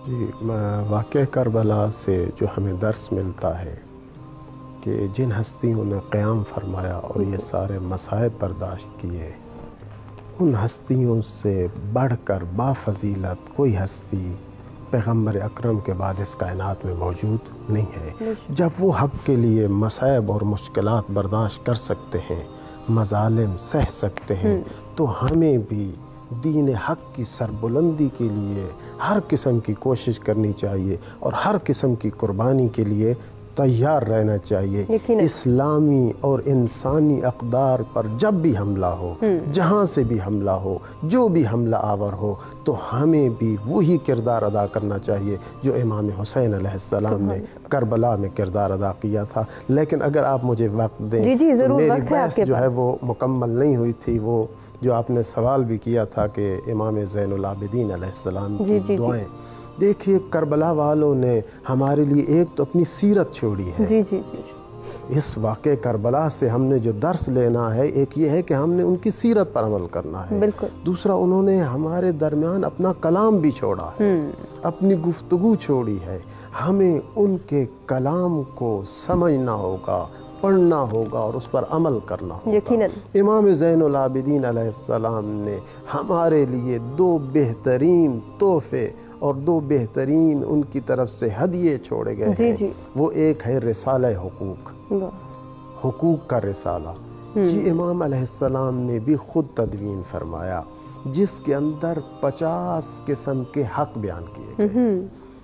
جی، واقعہ کربلا سے جو ہمیں درس ملتا ہے کہ جن ہستیوں نے قیام فرمایا اور یہ سارے مصائب برداشت کیے، ان ہستیوں سے بڑھ کر بافضیلت کوئی ہستی پیغمبر اکرم کے بعد اس کائنات میں موجود نہیں ہے۔ جب وہ حق کے لیے مصائب اور مشکلات برداشت کر سکتے ہیں، مظالم سہ سکتے ہیں، تو ہمیں بھی دین حق کی سربلندی کے لیے ہر قسم کی کوشش کرنی چاہیے اور ہر قسم کی قربانی کے لیے تیار رہنا چاہیے۔ اسلامی اور انسانی اقدار پر جب بھی حملہ ہو، جہاں سے بھی حملہ ہو، جو بھی حملہ آور ہو، تو ہمیں بھی وہی کردار ادا کرنا چاہیے جو امام حسین علیہ السلام نے کربلا میں کردار ادا کیا تھا۔ لیکن اگر آپ مجھے وقت دیں تو میری بحث جو ہے وہ مکمل نہیں ہوئی تھی، وہ جو آپ نے سوال بھی کیا تھا کہ امام زین العابدین علیہ السلام کی دعائیں، دیکھیے کربلا والوں نے ہمارے لیے ایک تو اپنی سیرت چھوڑی ہے۔ اس واقع کربلا سے ہم نے جو درس لینا ہے، ایک یہ ہے کہ ہم نے ان کی سیرت پر عمل کرنا ہے۔ دوسرا، انہوں نے ہمارے درمیان اپنا کلام بھی چھوڑا ہے، اپنی گفتگو چھوڑی ہے۔ ہمیں ان کے کلام کو سمجھنا ہوگا، پڑھنا ہوگا اور اس پر عمل کرنا ہوگا۔ امام زین العابدین علیہ السلام نے ہمارے لیے دو بہترین تحفے اور دو بہترین ان کی طرف سے ہدیے چھوڑے گئے ہیں۔ وہ ایک ہے رسالہ حقوق، حقوق کا رسالہ، یہ امام علیہ السلام نے بھی خود تدوین فرمایا، جس کے اندر 50 قسم کے حق بیان کیے گئے۔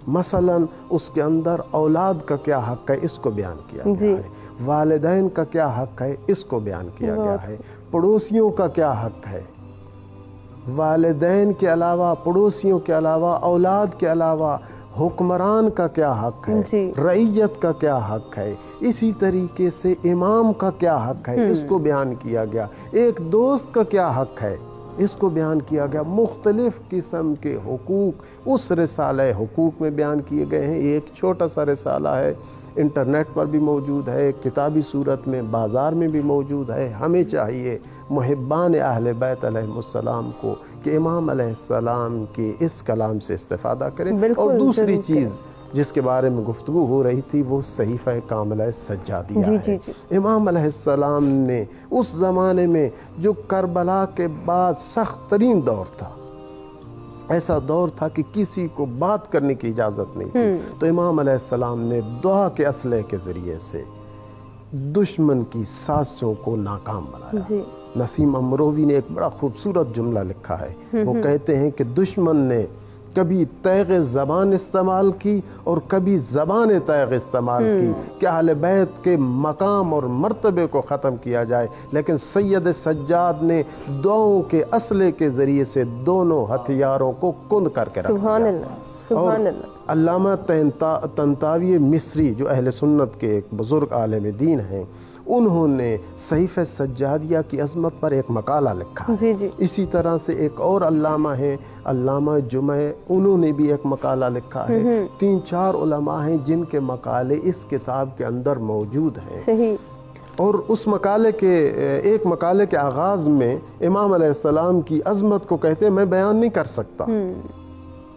مثلا اس کے اندر اولاد کا کیا حق ہے، اس کو بیان کیا گیا ہے، والدین کا کیا حق ہے، اس کو بیان کیا گیا ہے، پڑوسیوں کا کیا حق ہے، والدین کے علاوہ، پڑوسیوں کے علاوہ، اولاد کے علاوہ حکمران کا کیا حق ہے، رعیت کا کیا حق ہے، اسی طریقے سے امام کا کیا حق ہے، اس کو بیان کیا گیا، ایک دوست کا کیا حق ہے، اس کو بیان کیا گیا۔ مختلف قسم کے حقوق اس رسالہ حقوق میں بیان کیے گئے ہیں۔ ایک چھوٹا سا رسالہ ہے، انٹرنیٹ پر بھی موجود ہے، کتابی صورت میں بازار میں بھی موجود ہے۔ ہمیں چاہیے محبان اہل بیت علیہ السلام کو کہ امام علیہ السلام کے اس کلام سے استفادہ کریں۔ اور دوسری چیز جس کے بارے میں گفتگو ہو رہی تھی، وہ صحیفہ کاملہ سجادیہ ہے۔ امام علیہ السلام نے اس زمانے میں جو کربلا کے بعد سخت ترین دور تھا، ایسا دور تھا کہ کسی کو بات کرنے کی اجازت نہیں تھی، تو امام علیہ السلام نے دعا کے اسلحے کے ذریعے سے دشمن کی سازشوں کو ناکام بنایا۔ نسیم امروی نے ایک بڑا خوبصورت جملہ لکھا ہے، وہ کہتے ہیں کہ دشمن نے کبھی تیغ زبان استعمال کی اور کبھی زبان تیغ استعمال کی کہ اہل بیت کے مقام اور مرتبے کو ختم کیا جائے، لیکن سید سجاد نے دعاؤں کے اسلحے کے ذریعے سے دونوں ہتھیاروں کو کند کر کے رکھ دیا۔ اور علامہ طنطاوی مصری جو اہل سنت کے ایک بزرگ عالم دین ہیں، انہوں نے صحیفہ سجادیہ کی عظمت پر ایک مقالہ لکھا ہے۔ اسی طرح سے ایک اور علامہ ہیں، علامہ جمعہ، انہوں نے بھی ایک مقالہ لکھا ہے۔ 3-4 علماء ہیں جن کے مقالے اس کتاب کے اندر موجود ہیں۔ اور اس ایک مقالے کے آغاز میں امام علیہ السلام کی عظمت کو کہتے ہیں میں بیان نہیں کر سکتا،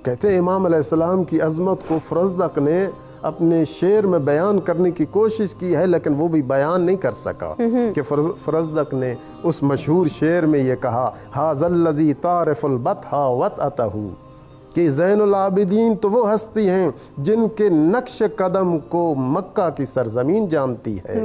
کہتے ہیں امام علیہ السلام کی عظمت کو فرزدق نے اپنے شعر میں بیان کرنے کی کوشش کی ہے، لیکن وہ بھی بیان نہیں کر سکا کہ فرزدق نے اس مشہور شعر میں یہ کہا، ھذا الذی تعرف البطحا وطأتہ، کہ زین العابدین تو وہ ہستی ہیں جن کے نقش قدم کو مکہ کی سرزمین جانتی ہے،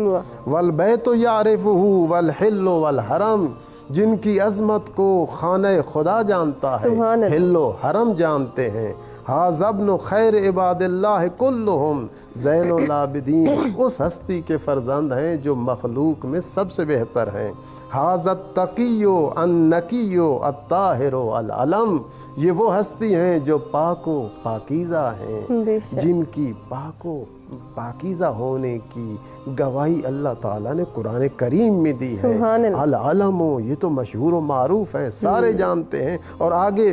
والبیت یعرفہ والحل والحرم، جن کی عظمت کو خانہ خدا جانتا ہے، حل و حرم جانتے ہیں۔ ھذا ابن خیر عباد اللہ کلہم، زین العابدین اس ہستی کے فرزند ہیں جو مخلوق میں سب سے بہتر ہیں۔ ھذا التقی النقی الطاہر العلم، یہ وہ ہستی ہیں جو پاک و پاکیزہ ہیں، جن کی پاک و پاکیزہ ہونے کی گواہی اللہ تعالیٰ نے قرآن کریم میں دی ہے۔ العلم، یہ تو مشہور و معروف ہے، سارے جانتے ہیں۔ اور آگے